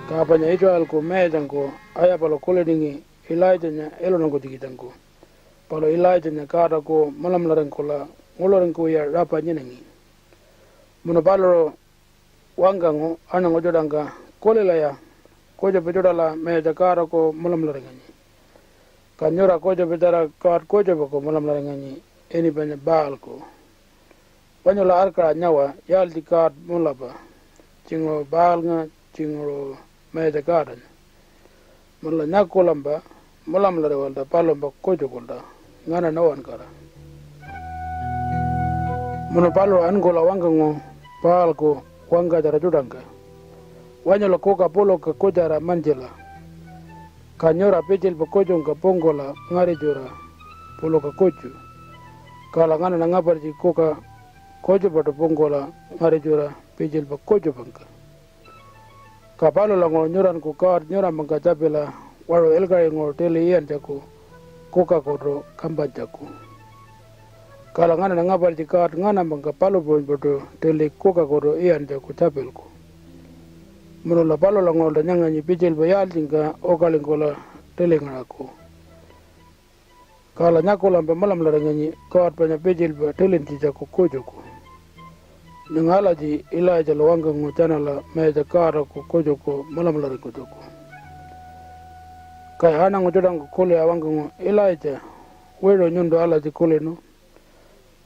Kapanya Israel ko meetanko aya palo kuledingi Elijah-nya elonanko tikitanko. Palo Elijah-nya kada ko malamlarenko la ngolorenko ya rapa nyenengi. Muna palo wangango anango jodanga kolela ya koja pedodala meeta kada ko malamlarenganyi. Kanyora koja pedara kad koja ko malamlarenganyi eni banya Baalku. Banyola arkara nyawa yaldi kad mulapa. Cingo Baalnga cingo meeta kada. Mula nyakolamba mulamlare walda palomba kojo kolda ngana nawan kara. Muna palo angola wangango Baalku Wangkatjara judanga. Wanyola koka polo ka kojara manjela. Kanyora pejel pa kojong ka pongola ngari jura polo ka koju. Kala ngana na ngaparji koka kojo pato pongola ngari jura pejel pa kojo bangka. Kapalo lango nyoran ko kar nyoran bangka capela waro elgare ngor tele ian jaku koka koto kamban jaku. Kala ngana na ngaparji kar ngana bangka palo bon pato tele koka koto ian jaku capelku. Menula palo lango da nyanganyi pejel pa yal jingka okalingola tele ngaraku. Kala nyakola mpa malam laranganyi kar panya pejel pa tele ntijaku kojoku. Nangalaji Elijah lo wangango chanala meja kara ko kojoko malam larangojoku. Kaya hanango jodango kole awangango Elijah wero nyundo alaji kole no.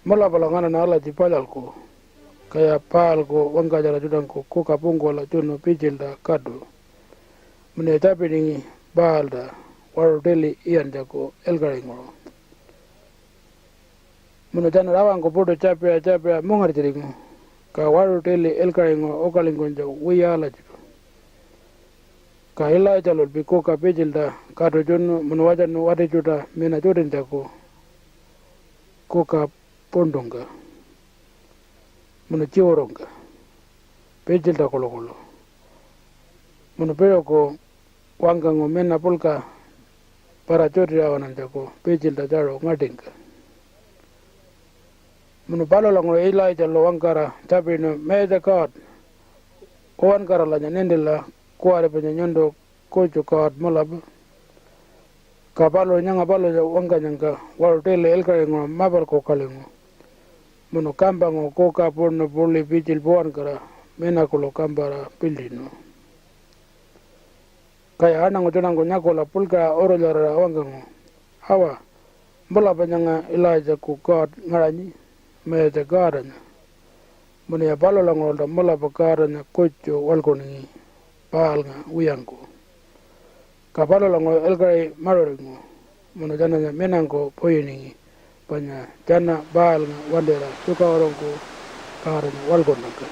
Malapala ngana na alaji palalko. Kaya Baalku Wangkatjara jodango koka pongola jono pijilda kado. Mune tapiringi baalda waro teli ian jako elgaringoro. Mune jana rawango podo capia mungar jiringo. Ka waro teli elgaringo okalingonja wiyala jiru. Ka Elijah lol bi koka pijilda kado jono mune wajano wade juta mena joden jako koka pondonga. Muna chiworonga pejilda kolo muna pero ko wangango mena pulka para chori awanan jako pejilda jaro ngadinga muna palo lango Elijah lo wankara tapino meja kad o wankara la nyanendela kuare penya nyondo kojo kad malaba kapalo nyanga palo wanganyanga waro tele elkarengo mabal ko kalengo Munu kambango koka porno poli pijil buan kara mena kolo kambara pildino. Kaya anango jonango nyakola pulka oro jara wangango. Hawa bola banyanga Elijah ku God ngaranyi meja garanya. Munu ya balo lango da mola bagaranya kojo walkoningi Baalnga uyango. Kapalo lango elgare maroringo. Munu jananya menango poyiningi. Panya jana Baalnga wandera suka orangku karena walgonaka.